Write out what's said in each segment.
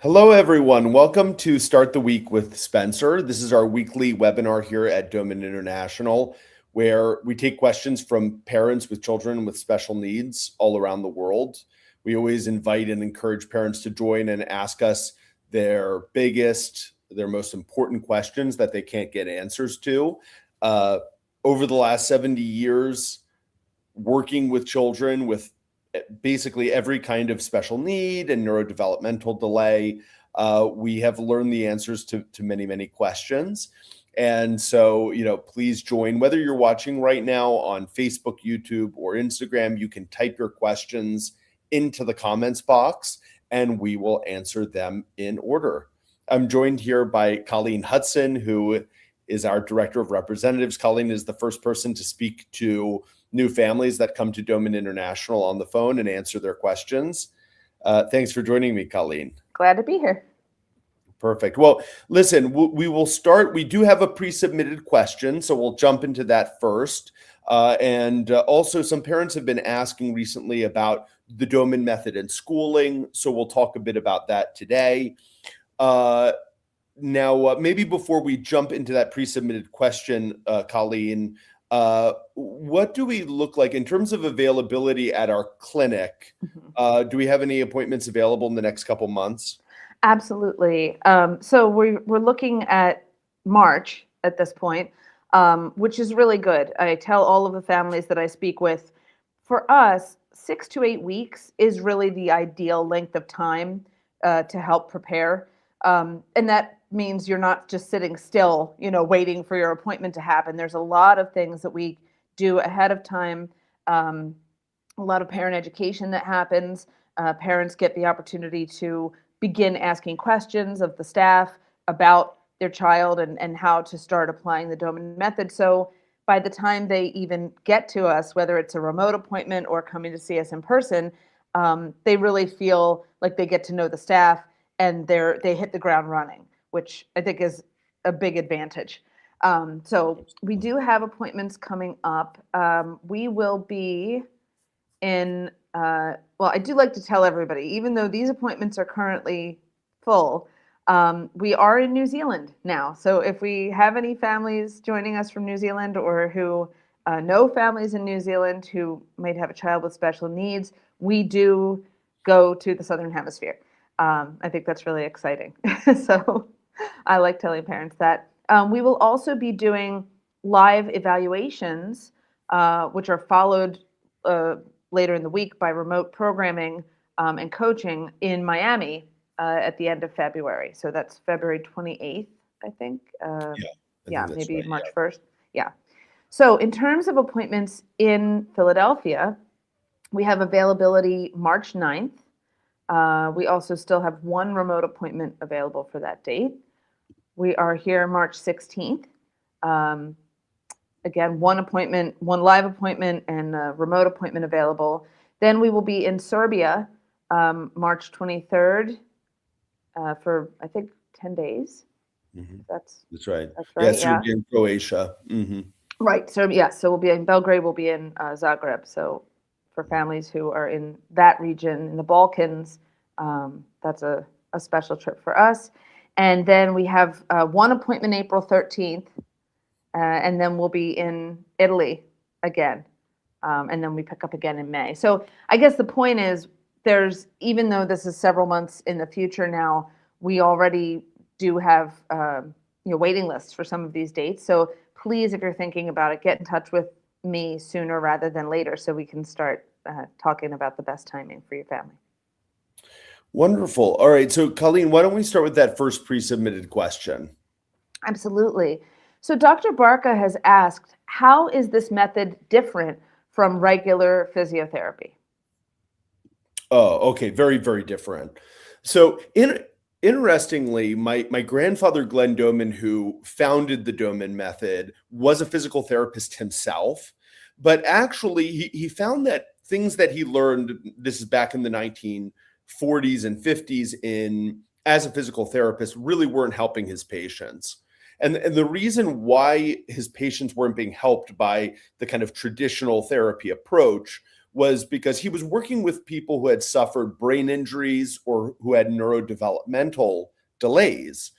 Hello, everyone. Welcome to Start the Week with Spencer. This is our weekly webinar here at Doman International, where we take questions from parents with children with special needs all around the world. We always invite and encourage parents to join and ask us their biggest, their most important questions that they can't get answers to. Over the last 70 years, working with children with basically every kind of special need and neurodevelopmental delay, we have learned the answers to many, many questions. And so, please join. Whether you're watching right now on Facebook, YouTube, or Instagram, you can type your questions into the comments box and we will answer them in order. I'm joined here by Colleen Hudson, who is our Director of Representatives. Colleen is the first person to speak to new families that come to Doman International on the phone and answer their questions. Thanks for joining me, Colleen. Glad to be here. Perfect. Well, listen, we will start. We do have a pre-submitted question, so we'll jump into that first. And also, some parents have been asking recently about the Doman Method in schooling, so we'll talk a bit about that today. Now, maybe before we jump into that pre-submitted question, Colleen, what do we look like in terms of availability at our clinic? Do we have any appointments available in the next couple months? Absolutely. So we're looking at March at this point, which is really good. I tell all of the families that I speak with, for us, 6 to 8 weeks is really the ideal length of time to help prepare. And that means you're not just sitting still, waiting for your appointment to happen. There's a lot of things that we do ahead of time. A lot of parent education that happens. Parents get the opportunity to begin asking questions of the staff about their child and how to start applying the Doman Method. So by the time they even get to us, whether it's a remote appointment or coming to see us in person, they really feel like they get to know the staff and they hit the ground running, which I think is a big advantage. So we do have appointments coming up. We will be in, I do like to tell everybody, even though these appointments are currently full, we are in New Zealand now. So if we have any families joining us from New Zealand or who know families in New Zealand who might have a child with special needs, we do go to the Southern Hemisphere. I think that's really exciting. So I like telling parents that. We will also be doing live evaluations, which are followed later in the week by remote programming and coaching in Miami at the end of February. So that's February 28th, I think. Maybe right, March 1st. Yeah. So in terms of appointments in Philadelphia, we have availability March 9th. We also still have one remote appointment available for that date. We are here March 16th. Again, one live appointment and a remote appointment available. Then we will be in Serbia March 23rd for, I think, 10 days. Mm-hmm. That's right. That's right. Yes, Serbia and Croatia. Mm-hmm. Right. Serbia. So we'll be in Belgrade. We'll be in Zagreb. So for families who are in that region, in the Balkans, that's a special trip for us. And then we have one appointment April 13th, and then we'll be in Italy again. And then we pick up again in May. So I guess the point is even though this is several months in the future now, we already do have waiting lists for some of these dates. So please, if you're thinking about it, get in touch with me sooner rather than later so we can start talking about the best timing for your family. Wonderful. All right. So, Colleen, why don't we start with that first pre-submitted question? Absolutely. So Dr. Barca has asked, how is this method different from regular physiotherapy? Oh, okay. Very, very different. So interestingly, my grandfather, Glenn Doman, who founded the Doman Method, was a physical therapist himself. But actually, he found that things that he learned, this is back in the 1940s and 50s as a physical therapist, really weren't helping his patients. And the reason why his patients weren't being helped by the kind of traditional therapy approach was because he was working with people who had suffered brain injuries or who had neurodevelopmental delays.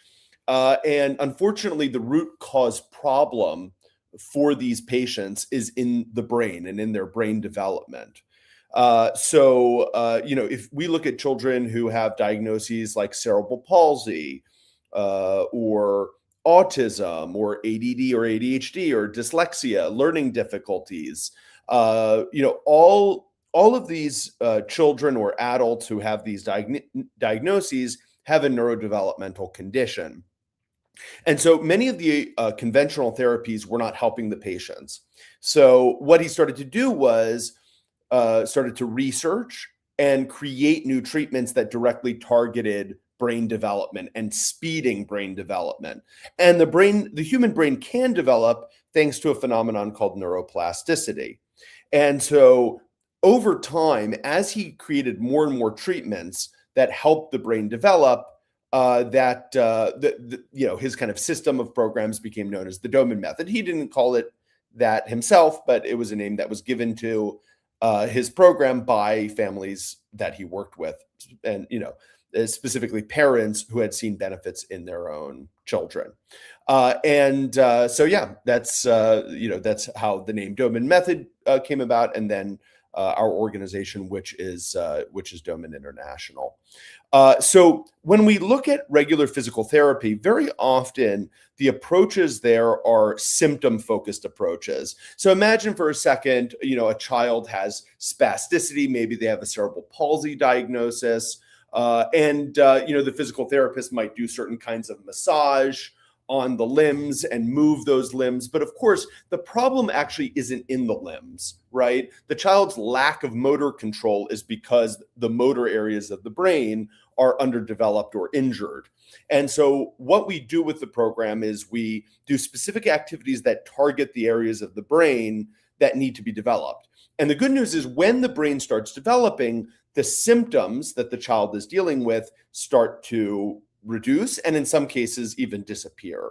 And unfortunately, the root cause problem for these patients is in the brain and in their brain development. If we look at children who have diagnoses like cerebral palsy or autism or ADD or ADHD or dyslexia, learning difficulties, all of these children or adults who have these diagnoses have a neurodevelopmental condition. And so many of the conventional therapies were not helping the patients. So what he started to do was started to research and create new treatments that directly targeted brain development and speeding brain development. And the human brain can develop thanks to a phenomenon called neuroplasticity. And so over time, as he created more and more treatments that helped the brain develop, his kind of system of programs became known as the Doman Method. He didn't call it that himself, but it was a name that was given to his program by families that he worked with, and specifically parents who had seen benefits in their own children. That's how the name Doman Method came about, and then our organization, which is Doman International. So when we look at regular physical therapy, very often the approaches there are symptom-focused approaches. So imagine for a second, a child has spasticity, maybe they have a cerebral palsy diagnosis, the physical therapist might do certain kinds of massage on the limbs and move those limbs. But of course, the problem actually isn't in the limbs, right? The child's lack of motor control is because the motor areas of the brain are underdeveloped or injured. And so what we do with the program is we do specific activities that target the areas of the brain that need to be developed. And the good news is when the brain starts developing, the symptoms that the child is dealing with start to reduce, and in some cases even disappear.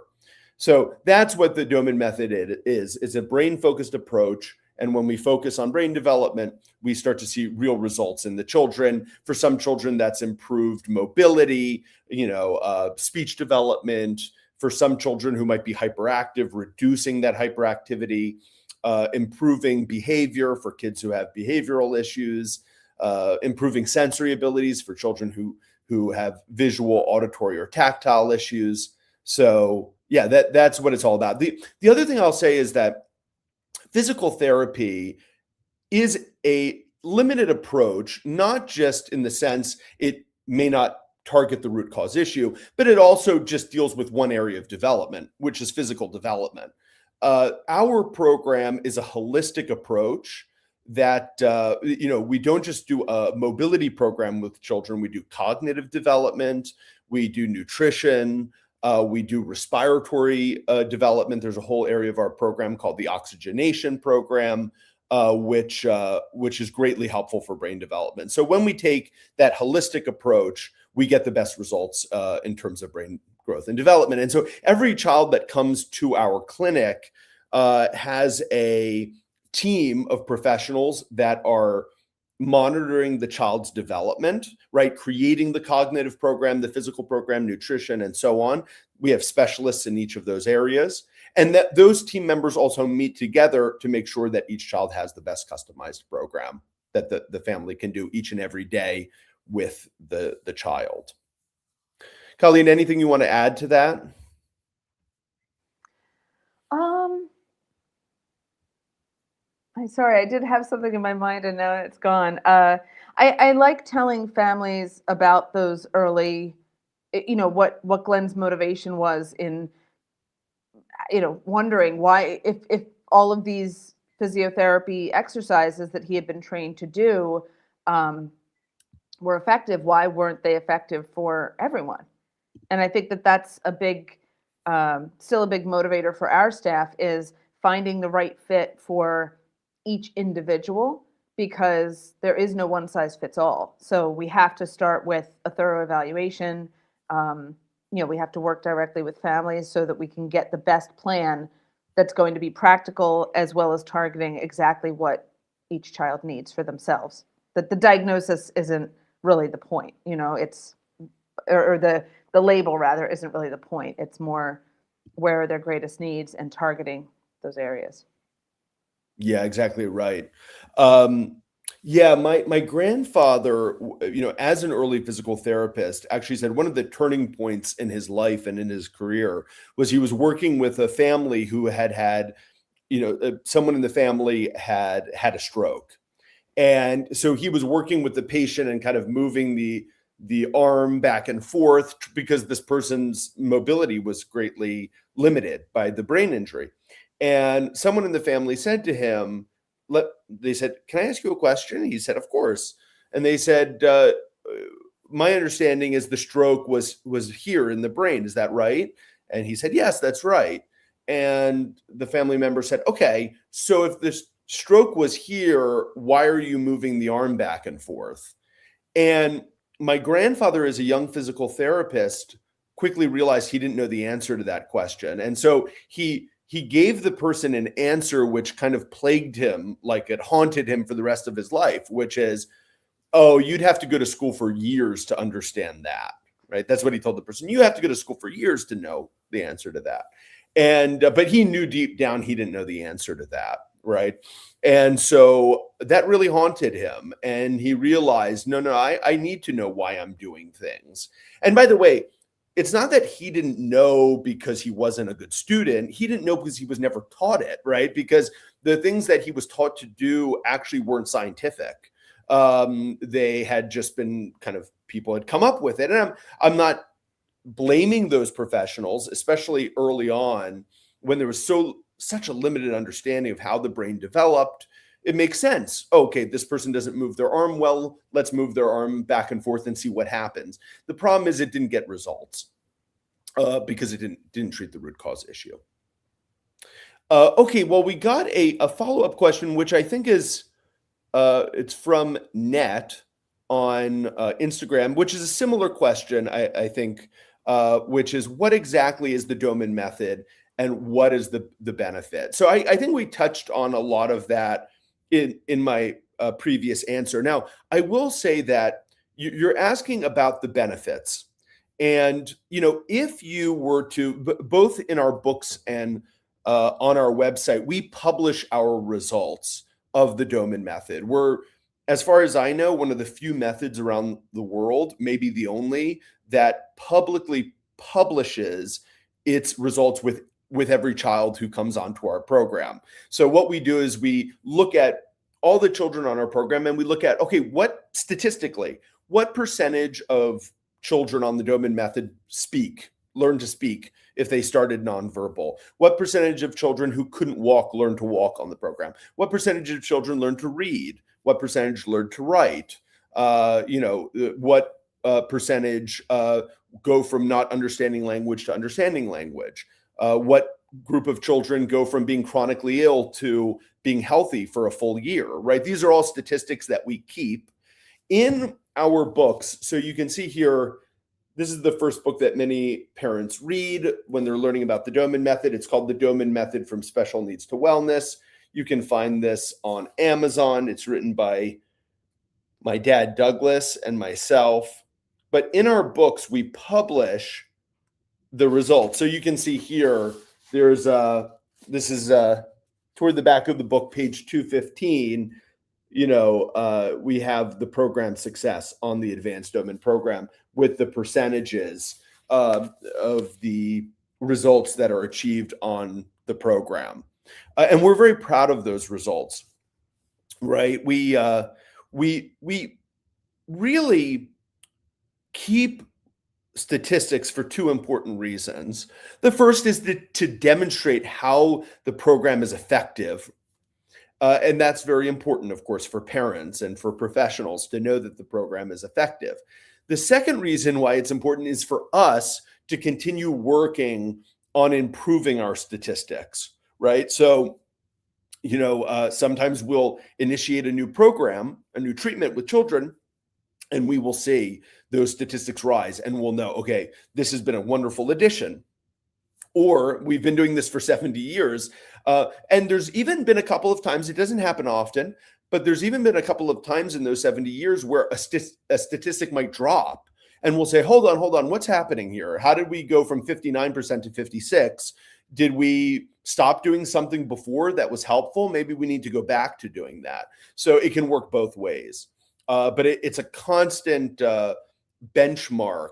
So that's what the Doman Method is. It's a brain-focused approach. And when we focus on brain development, we start to see real results in the children. For some children, that's improved mobility, speech development. For some children who might be hyperactive, reducing that hyperactivity, improving behavior for kids who have behavioral issues, improving sensory abilities for children who have visual, auditory, or tactile issues. So yeah, that's what it's all about. The other thing I'll say is that physical therapy is a limited approach, not just in the sense it may not target the root cause issue, but it also just deals with one area of development, which is physical development. Our program is a holistic approach that we don't just do a mobility program with children. We do cognitive development, we do nutrition, we do respiratory development. There's a whole area of our program called the oxygenation program, which is greatly helpful for brain development. So when we take that holistic approach, we get the best results in terms of brain growth and development. And so every child that comes to our clinic has a team of professionals that are monitoring the child's development, right? Creating the cognitive program, the physical program, nutrition, and so on. We have specialists in each of those areas. And that those team members also meet together to make sure that each child has the best customized program that the family can do each and every day with the child. Colleen, anything you want to add to that? I'm sorry, I did have something in my mind and now it's gone. I like telling families about those early, what Glenn's motivation was in, wondering why, if all of these physiotherapy exercises that he had been trained to do were effective, why weren't they effective for everyone? And I think that that's still a big motivator for our staff, is finding the right fit for each individual, because there is no one size fits all. So we have to start with a thorough evaluation. We have to work directly with families so that we can get the best plan that's going to be practical, as well as targeting exactly what each child needs for themselves. That the diagnosis isn't really the point, it's or the label rather isn't really the point. It's more where are their greatest needs and targeting those areas. Yeah, exactly right. Um, yeah, my grandfather, as an early physical therapist, actually said one of the turning points in his life and in his career was he was working with a family who had someone in the family had a stroke. And so he was working with the patient and kind of moving the arm back and forth because this person's mobility was greatly limited by the brain injury. And someone in the family said to him, they said, "Can I ask you a question?" He said, "Of course." And they said, "My understanding is the stroke was here in the brain. Is that right?" And he said, "Yes, that's right." And the family member said, "Okay, so if this stroke was here, why are you moving the arm back and forth?" And my grandfather, as a young physical therapist, quickly realized he didn't know the answer to that question. And so he gave the person an answer which kind of plagued him, like it haunted him for the rest of his life, which is, "Oh, you'd have to go to school for years to understand that." Right? That's what he told the person. "You have to go to school for years to know the answer to that." And but he knew deep down he didn't know the answer to that, right? And so that really haunted him, and he realized, no, I need to know why I'm doing things. And by the way, it's not that he didn't know because he wasn't a good student. He didn't know because he was never taught it, right? Because the things that he was taught to do actually weren't scientific. They had just been kind of, people had come up with it. And I'm not blaming those professionals, especially early on when there was such a limited understanding of how the brain developed. It makes sense. Okay, this person doesn't move their arm well. Let's move their arm back and forth and see what happens. The problem is it didn't get results because it didn't treat the root cause issue. Okay, well, we got a follow-up question, which I think is it's from Net on Instagram, which is a similar question, I think, which is, what exactly is the Doman method and what is the benefit? So I think we touched on a lot of that in my previous answer. Now, I will say that you're asking about the benefits. And, if you were to, both in our books and on our website, we publish our results of the Doman method. We're, as far as I know, one of the few methods around the world, maybe the only, that publicly publishes its results with every child who comes onto our program. So what we do is we look at all the children on our program and we look at, okay, what percentage of children on the Doman method learn to speak if they started nonverbal? What percentage of children who couldn't walk learn to walk on the program? What percentage of children learn to read? What percentage learn to write? What percentage go from not understanding language to understanding language? What group of children go from being chronically ill to being healthy for a full year, right? These are all statistics that we keep in our books. So you can see here, this is the first book that many parents read when they're learning about the Doman method. It's called The Doman Method from Special Needs to Wellness. You can find this on Amazon. It's written by my dad, Douglas, and myself. But in our books, we publish the results. So you can see here, this is toward the back of the book, page 215. We have the program success on the Advanced Doman program with the percentages of the results that are achieved on the program. And we're very proud of those results, right? We really keep statistics for two important reasons. The first is to demonstrate how the program is effective. And that's very important, of course, for parents and for professionals to know that the program is effective. The second reason why it's important is for us to continue working on improving our statistics, right? So, sometimes we'll initiate a new program, a new treatment with children, and we will see those statistics rise, and we'll know, okay, this has been a wonderful addition. Or we've been doing this for 70 years. And there's even been a couple of times, it doesn't happen often, But there's even been a couple of times in those 70 years where a statistic might drop, and we'll say, hold on, what's happening here? How did we go from 59% to 56? Did we stop doing something before that was helpful? Maybe we need to go back to doing that. So it can work both ways. But it's a constant benchmark,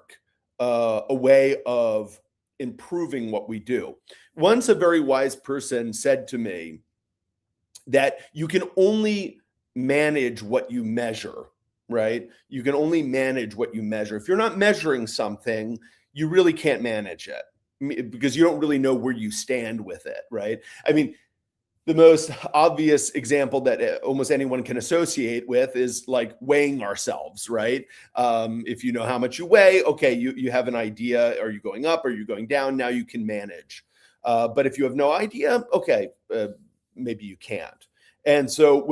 a way of improving what we do. Once a very wise person said to me that you can only manage what you measure, right? You can only manage what you measure. If you're not measuring something, you really can't manage it because you don't really know where you stand with it, right? I mean, the most obvious example that almost anyone can associate with is like weighing ourselves, right? If you know how much you weigh, okay, you have an idea. Are you going up? Are you going down? Now you can manage. But if you have no idea, okay, maybe you can't. And so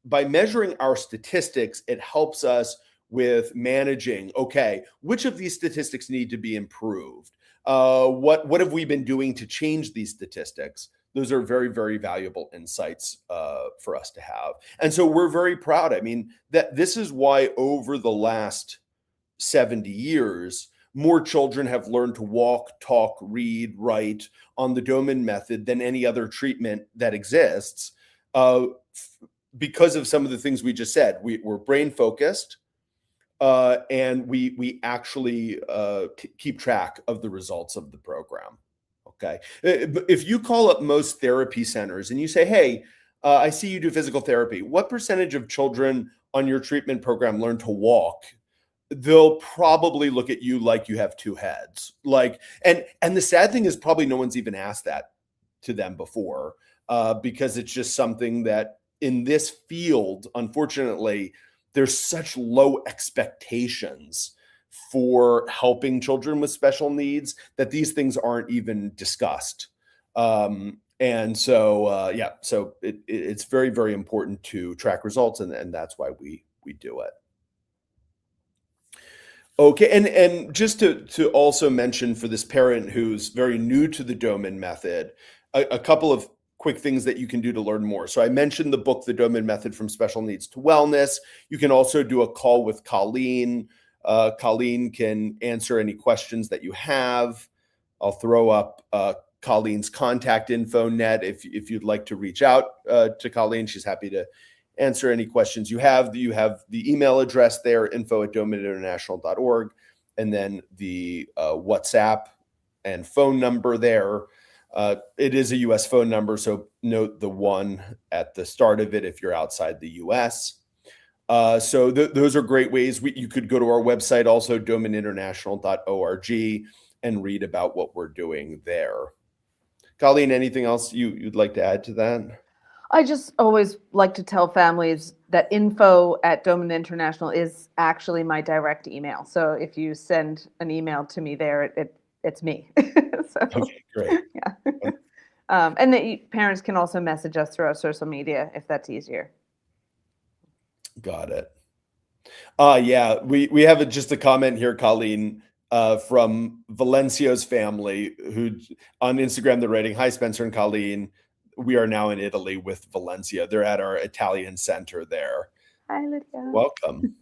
by measuring our statistics, it helps us with managing, okay, which of these statistics need to be improved? What have we been doing to change these statistics? Those are very, very valuable insights for us to have. And so we're very proud. I mean, that this is why over the last 70 years, more children have learned to walk, talk, read, write on the Doman method than any other treatment that exists, because of some of the things we just said. We're brain focused, and we actually keep track of the results of the program. Okay. If you call up most therapy centers and you say, hey, I see you do physical therapy, what percentage of children on your treatment program learn to walk? They'll probably look at you like you have two heads. And the sad thing is probably no one's even asked that to them before, because it's just something that in this field, unfortunately, there's such low expectations for helping children with special needs that these things aren't even discussed. And so, so it's very, very important to track results, and that's why we do it. Okay, and just to also mention for this parent who's very new to the Doman method, a couple of quick things that you can do to learn more. So I mentioned the book, The Doman Method from Special Needs to Wellness. You can also do a call with Colleen. Colleen can answer any questions that you have. I'll throw up Colleen's contact info net if you'd like to reach out to Colleen. She's happy to answer any questions you have. You have the email address there, info@domaninternational.org, and then the WhatsApp and phone number there. It is a US phone number, so note the 1 at the start of it if you're outside the US. So those are great ways. You could go to our website, also domaninternational.org, and read about what we're doing there. Colleen, anything else you'd like to add to that? I just always like to tell families that info@Doman International is actually my direct email. So if you send an email to me there, it's me. So, okay, great. Yeah. And that parents can also message us through our social media if that's easier. Got it. Yeah, we have just a comment here, Colleen, from Valencio's family, who on Instagram they're writing, "Hi Spencer and Colleen, we are now in Italy with Valencia. They're at our Italian center there." Hi, Lydia. Welcome.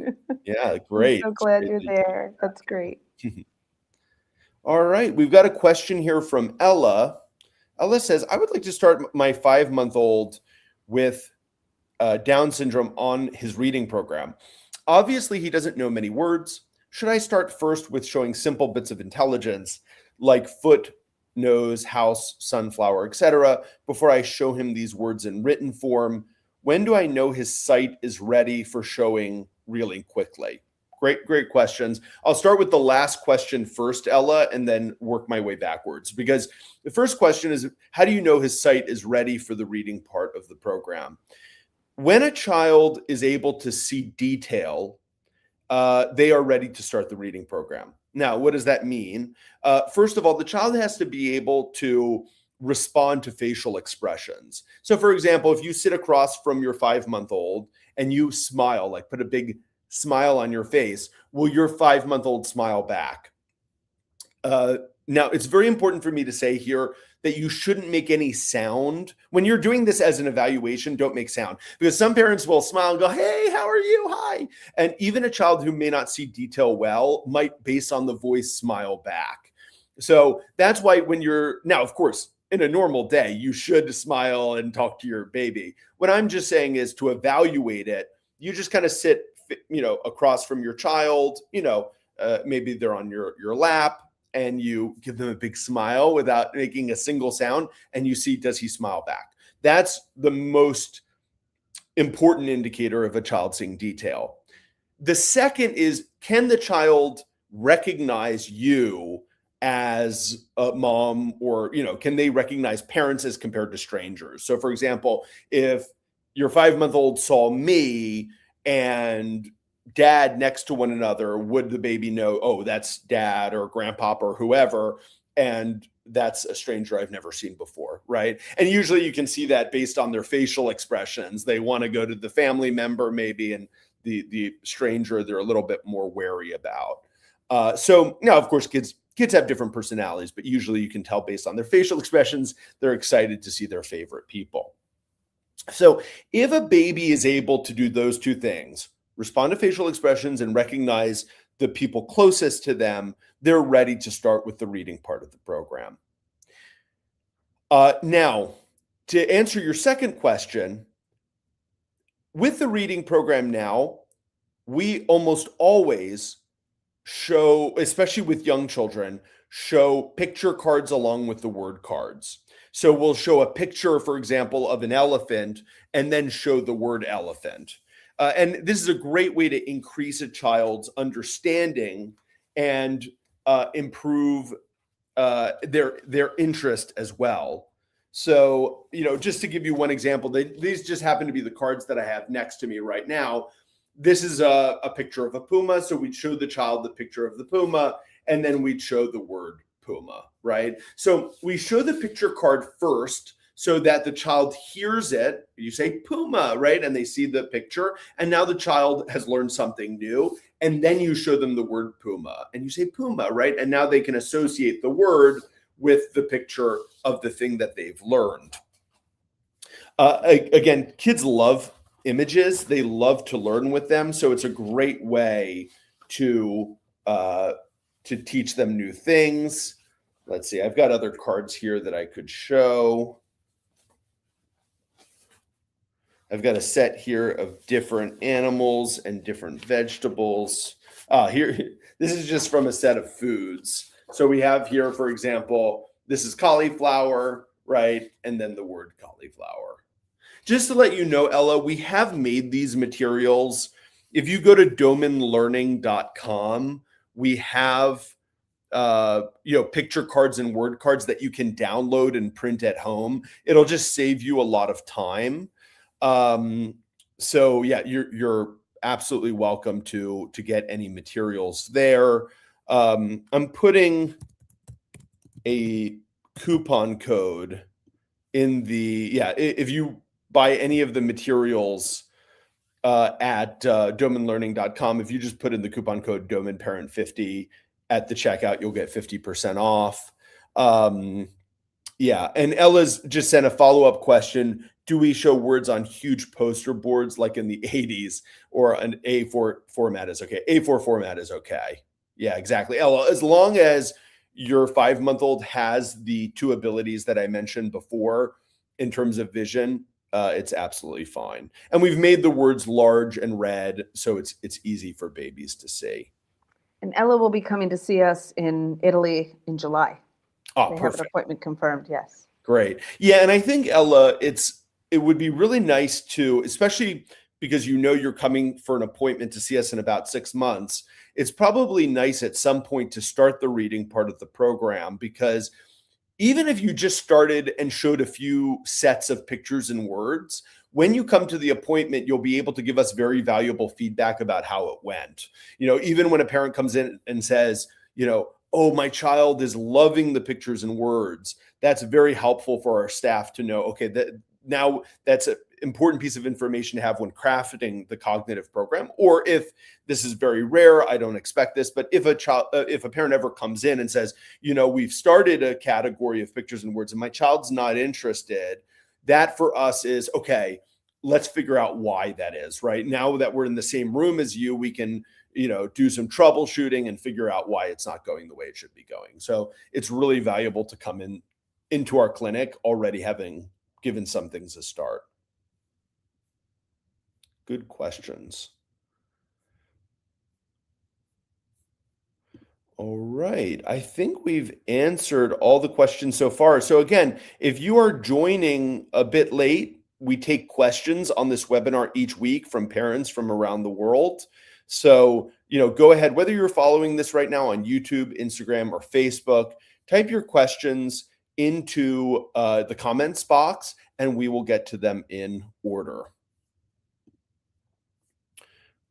Yeah, great. I'm so glad you're there. That's great. All right, we've got a question here from Ella. Ella says, I would like to start my 5-month-old with Down syndrome on his reading program. Obviously, he doesn't know many words. Should I start first with showing simple bits of intelligence like foot, nose, house, sunflower, etc., before I show him these words in written form? When do I know his sight is ready for showing really quickly? Great questions. I'll start with the last question first, Ella, and then work my way backwards, because the first question is, how do you know his sight is ready for the reading part of the program? When a child is able to see detail, they are ready to start the reading program. Now, what does that mean? First of all, the child has to be able to respond to facial expressions. So, for example, if you sit across from your 5-month-old and you smile, like put a big smile on your face, will your 5-month-old smile back? Now, it's very important for me to say here that you shouldn't make any sound. When you're doing this as an evaluation, don't make sound, because some parents will smile and go, hey, how are you? Hi. And even a child who may not see detail well might, based on the voice, smile back. So that's why when you're, now, of course, in a normal day, you should smile and talk to your baby. What I'm just saying is to evaluate it, you just kind of sit, across from your child, maybe they're on your lap, and you give them a big smile without making a single sound, and you see, does he smile back? That's the most important indicator of a child seeing detail. The second is, can the child recognize you as a mom, or, can they recognize parents as compared to strangers? So for example, if your 5-month-old saw me and dad next to one another, would the baby know, oh, that's dad or grandpa or whoever, and that's a stranger I've never seen before, right? And usually you can see that based on their facial expressions. They want to go to the family member maybe, and the stranger they're a little bit more wary about. So now, of course, kids have different personalities, but usually you can tell based on their facial expressions, they're excited to see their favorite people. So if a baby is able to do those two things, respond to facial expressions and recognize the people closest to them, they're ready to start with the reading part of the program. Now, to answer your second question, with the reading program now, we almost always show, especially with young children, show picture cards along with the word cards. So we'll show a picture, for example, of an elephant, and then show the word elephant. And this is a great way to increase a child's understanding and improve their interest as well. So, just to give you one example, these just happen to be the cards that I have next to me right now. This is a picture of a puma. So we'd show the child the picture of the puma, and then we'd show the word puma, right? So we show the picture card first, so that the child hears it. You say puma, right? And they see the picture. And now the child has learned something new. And then you show them the word puma. And you say puma, right? And now they can associate the word with the picture of the thing that they've learned. Again, kids love images. They love to learn with them. So it's a great way to teach them new things. Let's see. I've got other cards here that I could show. I've got a set here of different animals and different vegetables. Here, this is just from a set of foods. So we have here, for example, this is cauliflower, right? And then the word cauliflower. Just to let you know, Ella, we have made these materials. If you go to domanlearning.com, we have picture cards and word cards that you can download and print at home. It'll just save you a lot of time. So yeah, you're absolutely welcome to get any materials there. I'm putting a coupon code in if you buy any of the materials at domanlearning.com, if you just put in the coupon code DomanParent50 at the checkout, you'll get 50% off. Yeah, and Ella's just sent a follow-up question. Do we show words on huge poster boards like in the 80s, or an A4 format is okay? A4 format is okay. Yeah, exactly. Ella, as long as your 5-month-old has the two abilities that I mentioned before in terms of vision, it's absolutely fine. And we've made the words large and red, so it's easy for babies to see. And Ella will be coming to see us in Italy in July. Oh, they perfect. have an appointment confirmed, yes. Great. Yeah, and I think, Ella, it would be really nice to, especially because you're coming for an appointment to see us in about 6 months, it's probably nice at some point to start the reading part of the program, because even if you just started and showed a few sets of pictures and words, when you come to the appointment, you'll be able to give us very valuable feedback about how it went. Even when a parent comes in and says, oh, my child is loving the pictures and words, that's very helpful for our staff to know, okay, that now important piece of information to have when crafting the cognitive program. Or if this is very rare, I don't expect this, but if a parent ever comes in and says, we've started a category of pictures and words and my child's not interested, that for us is, okay, let's figure out why that is, right? Now that we're in the same room as you, we can, do some troubleshooting and figure out why it's not going the way it should be going. So it's really valuable to come into our clinic already having given some things a start. Good questions. All right. I think we've answered all the questions so far. So again, if you are joining a bit late, we take questions on this webinar each week from parents from around the world. So, go ahead, whether you're following this right now on YouTube, Instagram, or Facebook, type your questions into the comments box and we will get to them in order.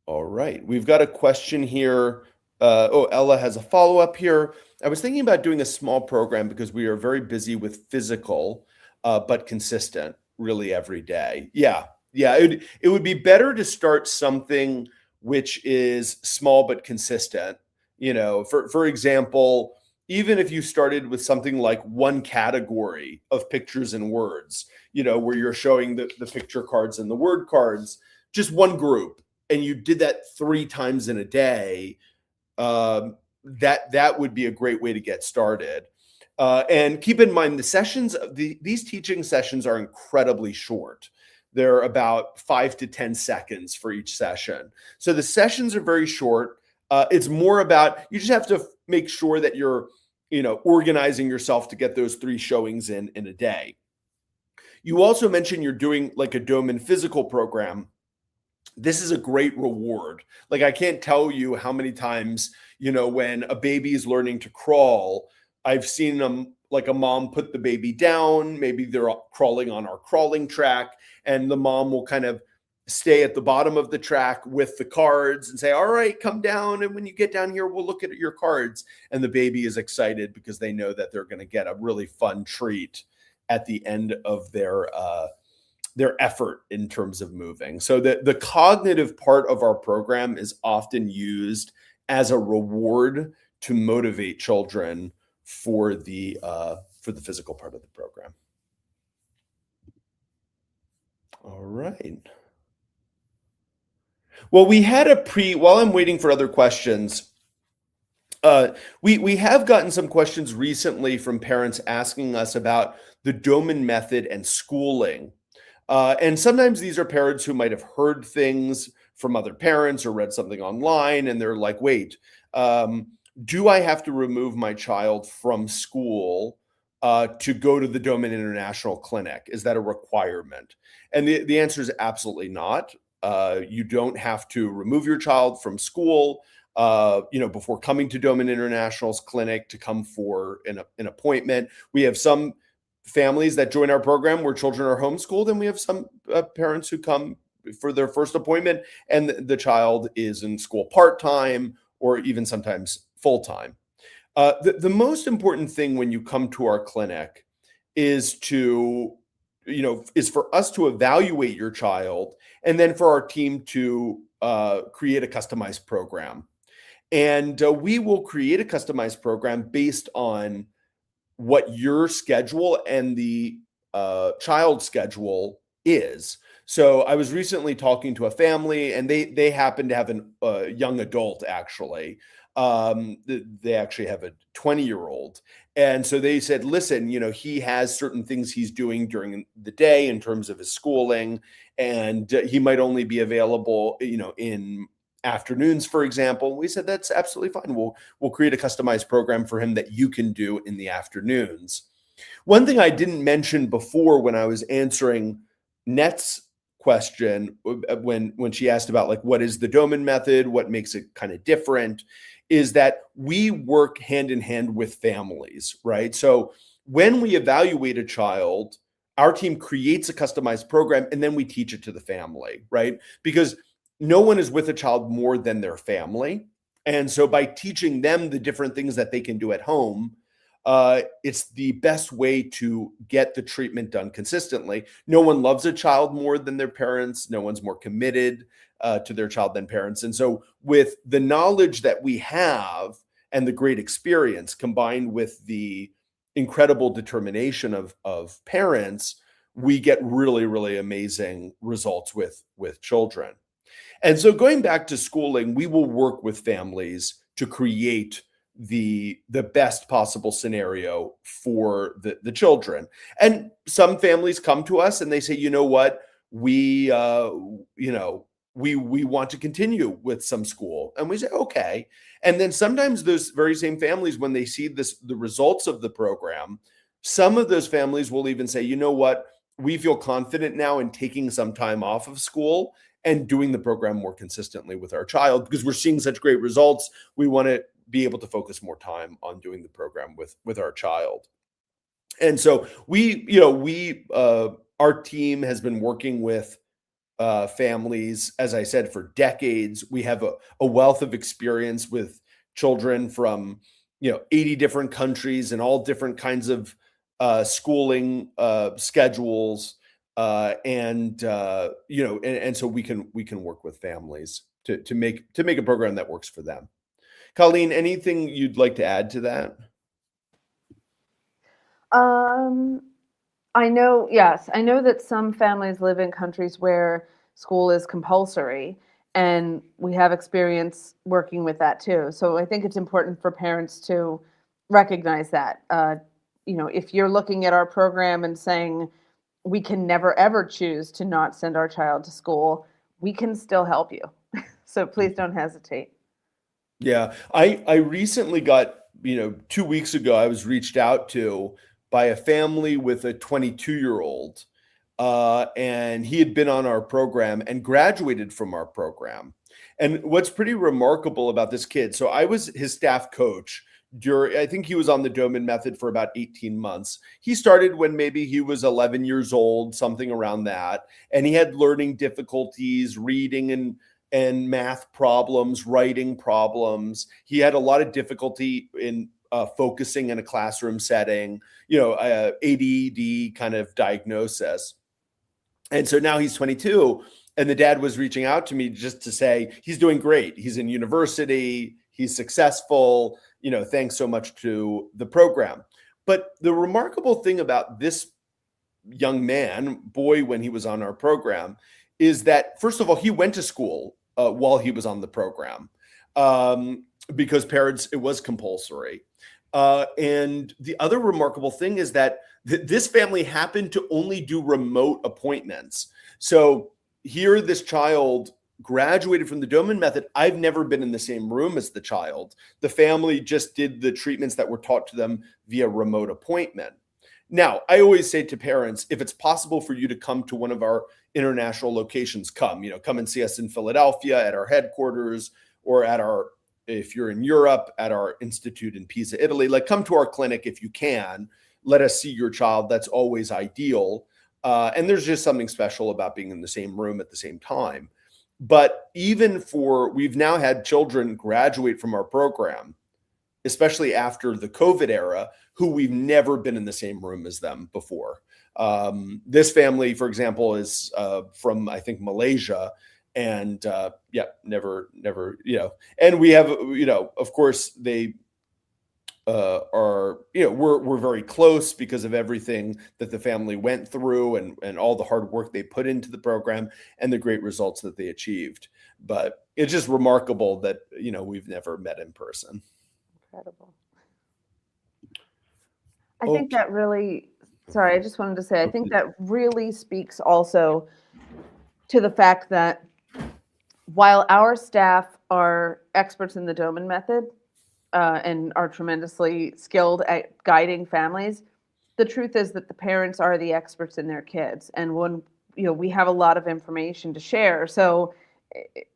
All right. We've got a question here. Ella has a follow-up here. I was thinking about doing a small program because we are very busy with physical, but consistent really every day. Yeah. It would be better to start something which is small but consistent. For example, even if you started with something like one category of pictures and words, where you're showing the picture cards and the word cards, just one group, and you did that 3 times in a day, that would be a great way to get started. And keep in mind, the sessions, these teaching sessions are incredibly short. They're about 5 to 10 seconds for each session. So the sessions are very short. It's more about, you just have to make sure that you're, organizing yourself to get those 3 showings in a day. You also mentioned you're doing like a Doman physical program. This is a great reward. Like, I can't tell you how many times, when a baby is learning to crawl, I've seen them, like a mom put the baby down, maybe they're crawling on our crawling track, and the mom will kind of stay at the bottom of the track with the cards and say, all right, come down. And when you get down here, we'll look at your cards. And the baby is excited because they know that they're going to get a really fun treat at the end of their effort in terms of moving. So the cognitive part of our program is often used as a reward to motivate children for the physical part of the program. All right. Well, we had while I'm waiting for other questions, we have gotten some questions recently from parents asking us about the Doman method and schooling. And sometimes these are parents who might have heard things from other parents or read something online, and they're like, wait, do I have to remove my child from school to go to the Doman International Clinic? Is that a requirement? And the answer is absolutely not. You don't have to remove your child from school, before coming to Doman International's clinic to come for an appointment. We have some families that join our program where children are homeschooled, and we have some parents who come for their first appointment and the child is in school part-time or even sometimes full-time. The most important thing when you come to our clinic is for us to evaluate your child, and then for our team to create a customized program. And we will create a customized program based on what your schedule and the child's schedule is. So I was recently talking to a family, and they happen to have a young adult, actually. They actually have a 20-year-old. And so they said, listen, he has certain things he's doing during the day in terms of his schooling, and he might only be available, in afternoons, for example. We said, that's absolutely fine. We'll create a customized program for him that you can do in the afternoons. One thing I didn't mention before when I was answering Net's question, when she asked about like, what is the Doman method, what makes it kind of different, is that we work hand in hand with families, right? So when we evaluate a child, our team creates a customized program and then we teach it to the family, right? Because no one is with a child more than their family. And so by teaching them the different things that they can do at home, it's the best way to get the treatment done consistently. No one loves a child more than their parents. No one's more committed to their child than parents. And so, with the knowledge that we have and the great experience combined with the incredible determination of parents, we get really, really amazing results with children. And so, going back to schooling, we will work with families to create the best possible scenario for the children. And some families come to us and they say, you know what, we we want to continue with some school. And we say, okay. And then sometimes those very same families, when they see the results of the program, some of those families will even say, you know what, we feel confident now in taking some time off of school and doing the program more consistently with our child because we're seeing such great results. We want to be able to focus more time on doing the program with our child. And so our team has been working with families, as I said, for decades. We have a wealth of experience with children from 80 different countries and all different kinds of schooling schedules, and so we can work with families to make a program that works for them. Colleen, anything you'd like to add to that? I know, yes, I know that some families live in countries where school is compulsory, and we have experience working with that too. So I think it's important for parents to recognize that. If you're looking at our program and saying we can never ever choose to not send our child to school, we can still help you. So please don't hesitate. Yeah, I recently got, 2 weeks ago, I was reached out to by a family with a 22-year-old, and he had been on our program and graduated from our program. And what's pretty remarkable about this kid, so I was his staff coach I think he was on the Doman Method for about 18 months. He started when maybe he was 11 years old, something around that, and he had learning difficulties, reading and math problems, writing problems. He had a lot of difficulty in focusing in a classroom setting, ADD kind of diagnosis. And so now he's 22, and the dad was reaching out to me just to say he's doing great. He's in university, he's successful, thanks so much to the program. But the remarkable thing about this young boy, when he was on our program, is that, first of all, he went to school while he was on the program, because it was compulsory. And the other remarkable thing is that this family happened to only do remote appointments. So here, this child graduated from the Doman Method. I've never been in the same room as the child. The family just did the treatments that were taught to them via remote appointment. Now, I always say to parents, if it's possible for you to come to one of our international locations, come and see us in Philadelphia at our headquarters, or if you're in Europe, at our institute in Pisa, Italy, come to our clinic if you can. Let us see your child. That's always ideal. And there's just something special about being in the same room at the same time. But we've now had children graduate from our program, especially after the COVID era, who we've never been in the same room as them before. This family, for example, is from, I think, Malaysia, and never, and we have, of course, they we're very close because of everything that the family went through and all the hard work they put into the program and the great results that they achieved. But it's just remarkable that we've never met in person. Incredible. I think that really, sorry, I just wanted to say, I think that really speaks also to the fact that while our staff are experts in the Doman Method, and are tremendously skilled at guiding families, the truth is that the parents are the experts in their kids. And when, we have a lot of information to share. So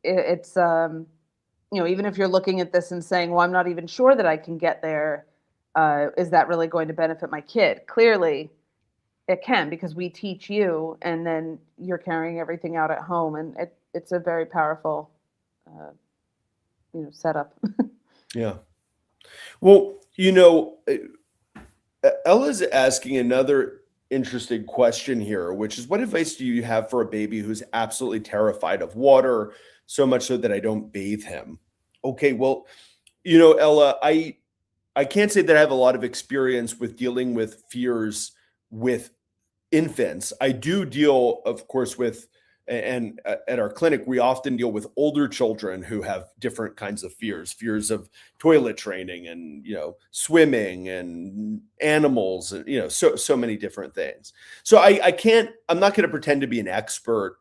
it's, even if you're looking at this and saying, well, I'm not even sure that I can get there, is that really going to benefit my kid? Clearly it can, because we teach you and then you're carrying everything out at home. And it's a very powerful, setup. Yeah. Well, Ella's asking another interesting question here, which is what advice do you have for a baby who's absolutely terrified of water, so much so that I don't bathe him? Okay, well, Ella, I can't say that I have a lot of experience with dealing with fears with infants. I do deal, of course, with and at our clinic, we often deal with older children who have different kinds of fears of toilet training and swimming and animals and so many different things. So I can't, I'm not going to pretend to be an expert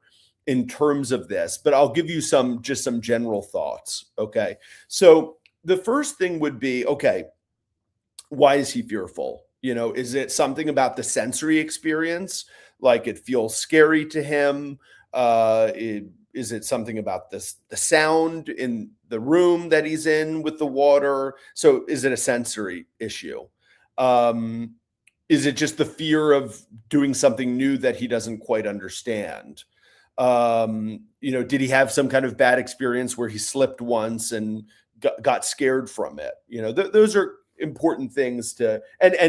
in terms of this, but I'll give you some general thoughts. Okay, so the first thing would be, okay, why is he fearful? Is it something about the sensory experience, like it feels scary to him? Is it something about the sound in the room that he's in with the water? So is it a sensory issue? Is it just the fear of doing something new that he doesn't quite understand? Did he have some kind of bad experience where he slipped once and got scared from it? Those are important things and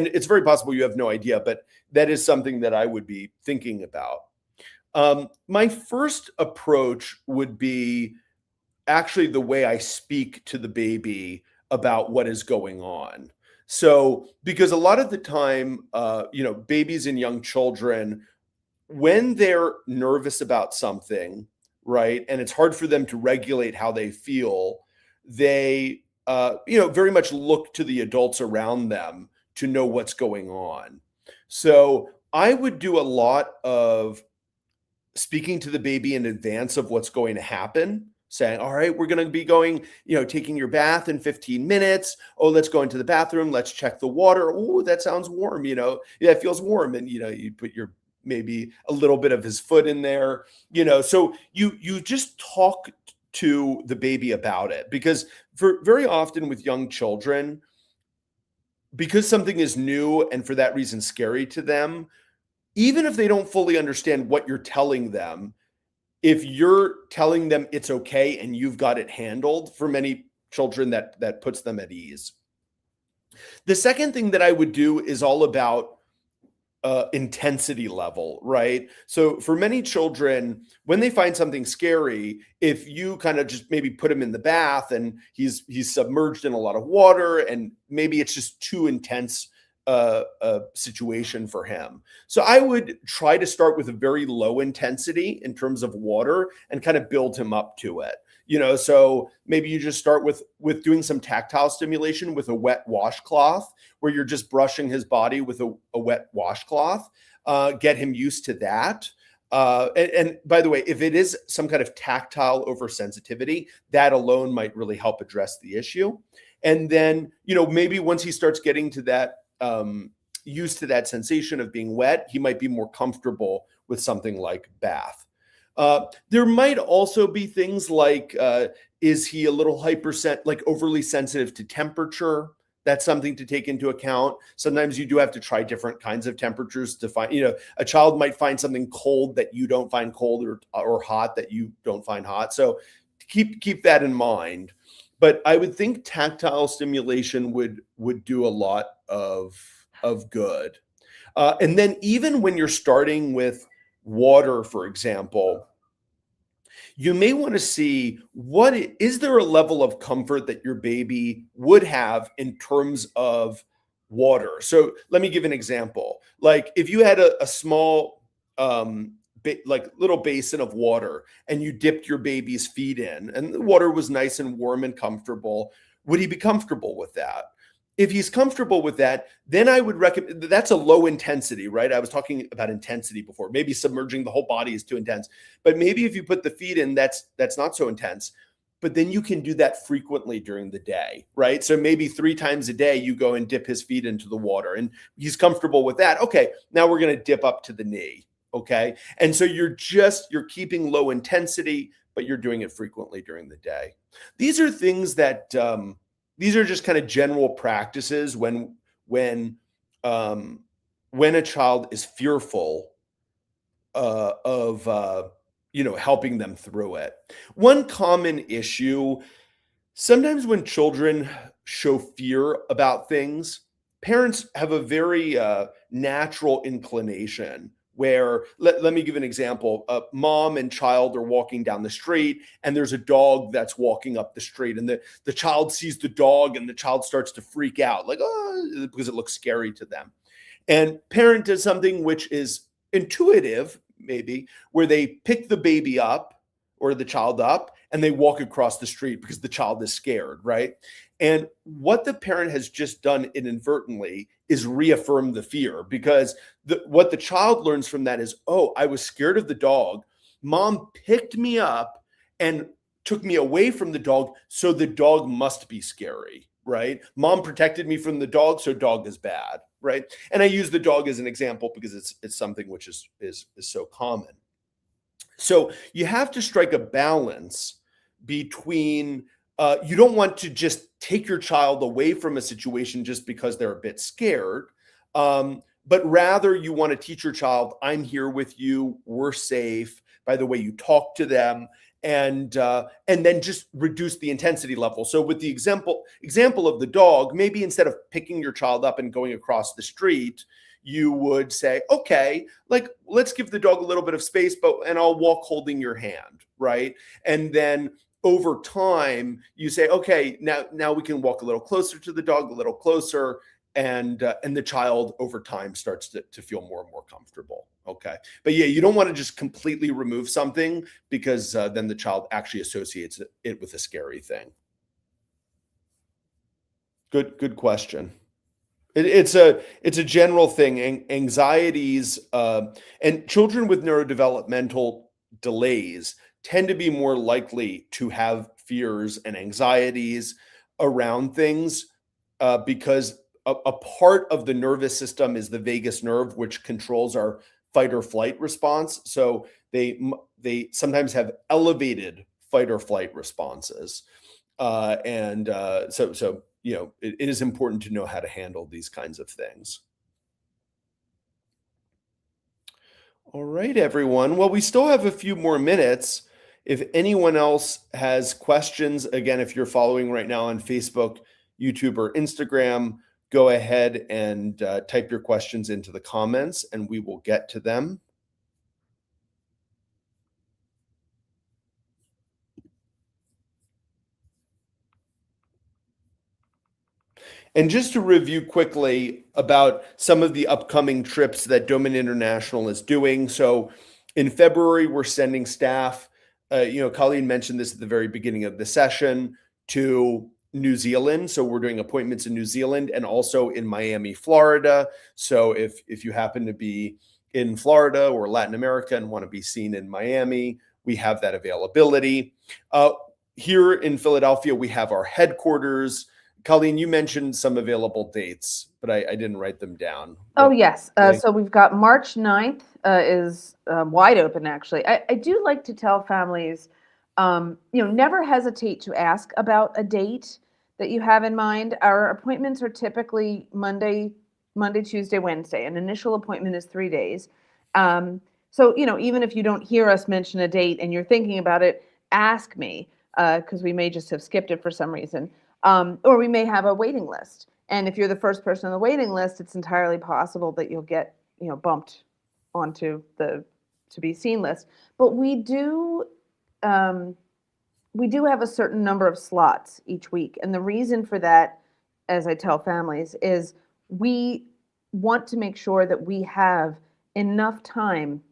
it's very possible you have no idea, but that is something that I would be thinking about. My first approach would be actually the way I speak to the baby about what is going on. So, because a lot of the time, babies and young children, when they're nervous about something, right, and it's hard for them to regulate how they feel, they, very much look to the adults around them to know what's going on. So I would do a lot of speaking to the baby in advance of what's going to happen, saying, all right, we're going to be going, taking your bath in 15 minutes. Oh, let's go into the bathroom. Let's check the water. Oh, that sounds warm. Yeah, it feels warm. And, you put your maybe a little bit of his foot in there, so you just talk to the baby about it, because for very often with young children, because something is new and for that reason scary to them, even if they don't fully understand what you're telling them, if you're telling them it's okay and you've got it handled, for many children that puts them at ease. The second thing that I would do is all about intensity level, right? So for many children, when they find something scary, if you kind of just maybe put him in the bath and he's submerged in a lot of water and maybe it's just too intense a situation for him. So I would try to start with a very low intensity in terms of water and kind of build him up to it. So maybe you just start with doing some tactile stimulation with a wet washcloth, where you're just brushing his body with a wet washcloth. Get him used to that. And by the way, if it is some kind of tactile oversensitivity, that alone might really help address the issue. And then, maybe once he starts getting to that, used to that sensation of being wet, he might be more comfortable with something like bath. There might also be things like, is he a little overly sensitive to temperature? That's something to take into account. Sometimes you do have to try different kinds of temperatures to find, a child might find something cold that you don't find cold, or hot that you don't find hot. So keep that in mind. But I would think tactile stimulation would do a lot of good. And then even when you're starting with water, for example, you may want to see is there a level of comfort that your baby would have in terms of water. So let me give an example. Like if you had a small little basin of water and you dipped your baby's feet in and the water was nice and warm and comfortable, would he be comfortable with that? If he's comfortable with that, then I would recommend, that's a low intensity, right? I was talking about intensity before. Maybe submerging the whole body is too intense, but maybe if you put the feet in, that's not so intense. But then you can do that frequently during the day, right? So maybe 3 times a day you go and dip his feet into the water and he's comfortable with that. Okay, now we're going to dip up to the knee, okay? And so you're keeping low intensity, but you're doing it frequently during the day. These are things that, these are just kind of general practices when a child is fearful of helping them through it. One common issue, sometimes when children show fear about things, parents have a very natural inclination where, let me give an example. Mom and child are walking down the street, and there's a dog that's walking up the street, and the child sees the dog, and the child starts to freak out, like, oh, because it looks scary to them. And parent does something which is intuitive, maybe, where they pick the baby up or the child up and they walk across the street because the child is scared, right? And what the parent has just done inadvertently is reaffirm the fear, because what the child learns from that is, oh, I was scared of the dog. Mom picked me up and took me away from the dog, so the dog must be scary, right? Mom protected me from the dog, so dog is bad, right? And I use the dog as an example because it's something which is so common. So you have to strike a balance between, you don't want to just take your child away from a situation just because they're a bit scared, but rather you want to teach your child, I'm here with you, we're safe, by the way you talk to them, and then just reduce the intensity level. So with the example of the dog, maybe instead of picking your child up and going across the street, you would say, okay, like, let's give the dog a little bit of space, and I'll walk holding your hand, right? And then over time, you say, okay, now we can walk a little closer to the dog, a little closer, and the child over time starts to feel more and more comfortable. Okay, but yeah, you don't want to just completely remove something, because then the child actually associates it with a scary thing. Good question. It's a general thing. Anxieties and children with neurodevelopmental delays tend to be more likely to have fears and anxieties around things, because a part of the nervous system is the vagus nerve, which controls our fight or flight response. So they sometimes have elevated fight or flight responses, so it is important to know how to handle these kinds of things. All right, everyone. Well, we still have a few more minutes. If anyone else has questions, again, if you're following right now on Facebook, YouTube, or Instagram, go ahead and type your questions into the comments and we will get to them. And just to review quickly about some of the upcoming trips that Doman International is doing. So in February, we're sending staff, Colleen mentioned this at the very beginning of the session, to New Zealand. So we're doing appointments in New Zealand and also in Miami, Florida. So if you happen to be in Florida or Latin America and want to be seen in Miami, we have that availability. Here in Philadelphia, we have our headquarters. Colleen, you mentioned some available dates, but I didn't write them down. Oh, yes. So we've got March 9th is wide open, actually. I do like to tell families, never hesitate to ask about a date that you have in mind. Our appointments are typically Monday, Tuesday, Wednesday. An initial appointment is 3 days. So, even if you don't hear us mention a date and you're thinking about it, ask me, because we may just have skipped it for some reason. Or we may have a waiting list. And if you're the first person on the waiting list, it's entirely possible that you'll get, bumped onto the to be seen list. But we do have a certain number of slots each week. And the reason for that, as I tell families, is we want to make sure that we have enough time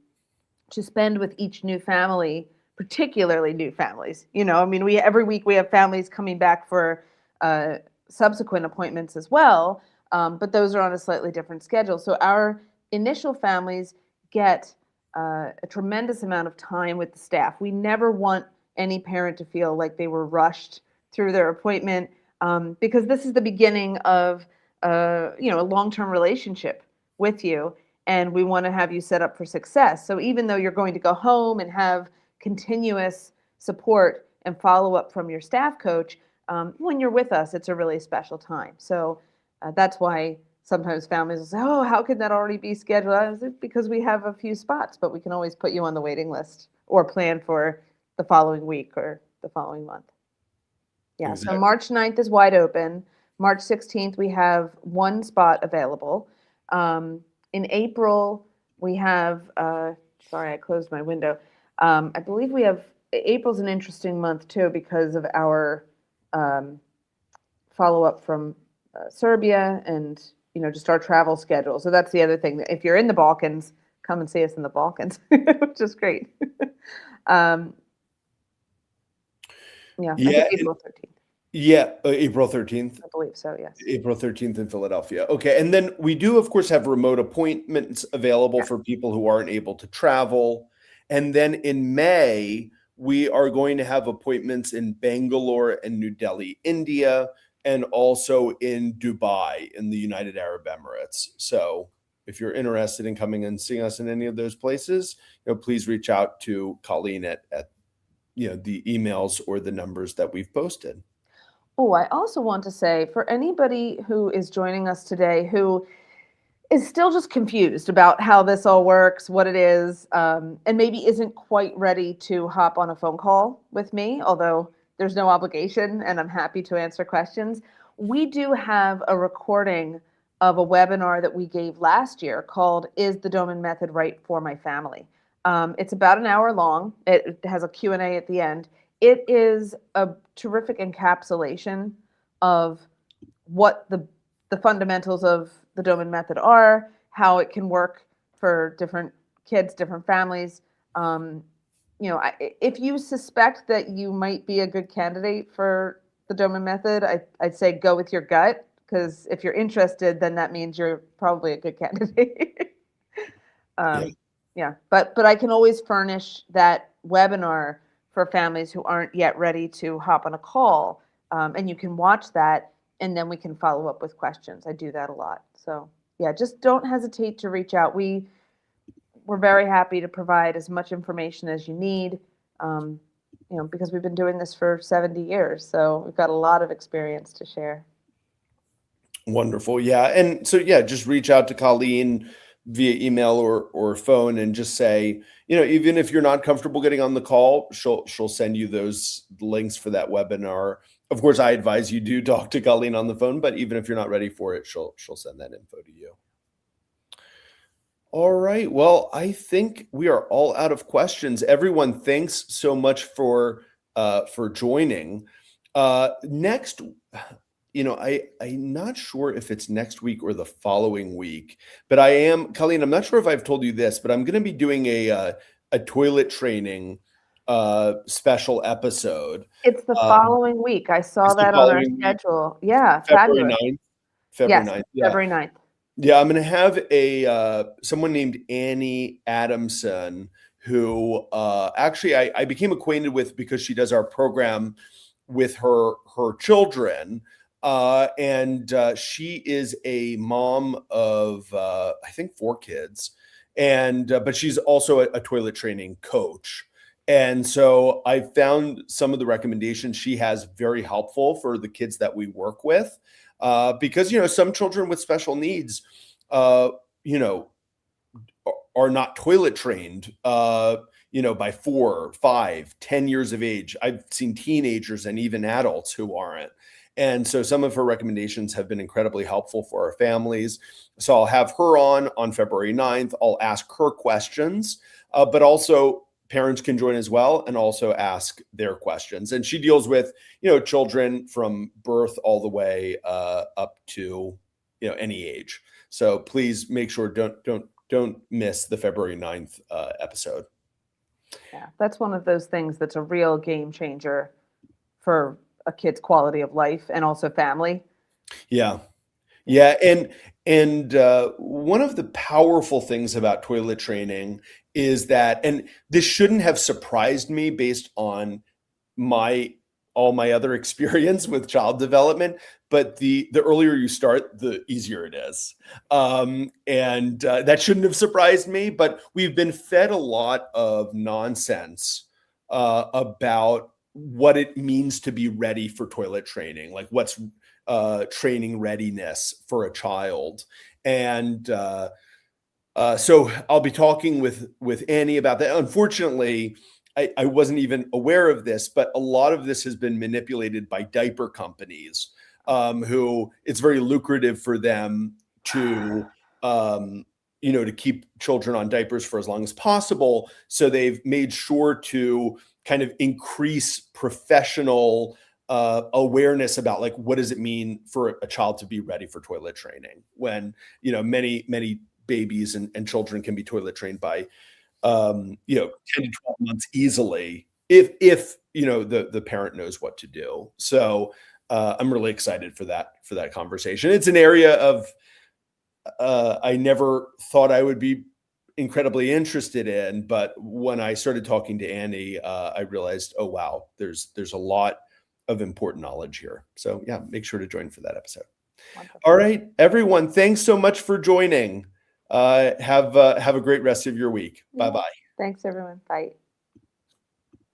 to spend with each new family, particularly new families. Every week we have families coming back for subsequent appointments as well, but those are on a slightly different schedule. So our initial families get a tremendous amount of time with the staff. We never want any parent to feel like they were rushed through their appointment, because this is the beginning of a long-term relationship with you, and we want to have you set up for success. So even though you're going to go home and have continuous support and follow-up from your staff coach, when you're with us, it's a really special time. So that's why sometimes families will say, oh, how could that already be scheduled? Because we have a few spots, but we can always put you on the waiting list or plan for the following week or the following month. Yeah, exactly. So March 9th is wide open. March 16th, we have one spot available. In April, we have, sorry, I closed my window. I believe we have, April's an interesting month too because of our follow up from Serbia and, just our travel schedule. So that's the other thing. If you're in the Balkans, come and see us in the Balkans, which is great. Yeah, I Yeah, think April 13th. yeah, April 13th. I believe so, yes. April 13th in Philadelphia. Okay. And then we do, of course, have remote appointments available for people who aren't able to travel. And then in May, we are going to have appointments in Bangalore and New Delhi, India, and also in Dubai in the United Arab Emirates. So if you're interested in coming and seeing us in any of those places, please reach out to Colleen at the emails or the numbers that we've posted. Oh, I also want to say for anybody who is joining us today who is still just confused about how this all works, what it is, and maybe isn't quite ready to hop on a phone call with me, although there's no obligation and I'm happy to answer questions. We do have a recording of a webinar that we gave last year called Is the Doman Method Right for My Family? It's about an hour long. It has a Q&A at the end. It is a terrific encapsulation of what the fundamentals of the Doman Method are, how it can work for different kids, different families. If you suspect that you might be a good candidate for the Doman Method, I'd say go with your gut, because if you're interested, then that means you're probably a good candidate. Yeah. Yeah, but I can always furnish that webinar for families who aren't yet ready to hop on a call, and you can watch that, and then we can follow up with questions. I do that a lot. So yeah, just don't hesitate to reach out. We're very happy to provide as much information as you need, because we've been doing this for 70 years, so we've got a lot of experience to share. Wonderful. Yeah. And so, yeah, just reach out to Colleen via email or phone and just say, even if you're not comfortable getting on the call, she'll send you those links for that webinar. Of course, I advise you do talk to Colleen on the phone, but even if you're not ready for it, she'll send that info to you. All right. Well, I think we are all out of questions. Everyone, thanks so much for joining. Next, I'm not sure if it's next week or the following week, but Colleen, I'm not sure if I've told you this, but I'm going to be doing a toilet training special episode. It's the following week. I saw that on our schedule. Yeah, February fabulous. 9th. February Yes, 9th. Yeah. February 9th. Yeah, I'm going to have someone named Annie Adamson, who actually I became acquainted with because she does our program with her children. And she is a mom of, I think, 4 kids. But she's also a toilet training coach. And so I found some of the recommendations she has very helpful for the kids that we work with. Because, some children with special needs, are not toilet trained, by 4, 5, 10 years of age. I've seen teenagers and even adults who aren't. And so some of her recommendations have been incredibly helpful for our families. So I'll have her on February 9th. I'll ask her questions, but also parents can join as well and also ask their questions. And she deals with, children from birth all the way up to, any age. So please make sure don't miss the February 9th episode. Yeah, that's one of those things that's a real game changer for a kid's quality of life and also family. Yeah. Yeah. And one of the powerful things about toilet training is that, and this shouldn't have surprised me based on all my other experience with child development, but the earlier you start, the easier it is. And that shouldn't have surprised me, but we've been fed a lot of nonsense about what it means to be ready for toilet training, like what's training readiness for a child. And so I'll be talking with Annie about that. Unfortunately, I wasn't even aware of this, but a lot of this has been manipulated by diaper companies who it's very lucrative for them to, to keep children on diapers for as long as possible. So they've made sure to kind of increase professional awareness about like, what does it mean for a child to be ready for toilet training when, many babies and children can be toilet trained by, 10 to 12 months easily if the parent knows what to do. So I'm really excited for that conversation. It's an area of I never thought I would be incredibly interested in, but when I started talking to Annie, I realized, oh wow, there's a lot of important knowledge here. So yeah, make sure to join for that episode. Wonderful. All right, everyone, thanks so much for joining. Have a great rest of your week. Bye-bye. Thanks, everyone. Bye.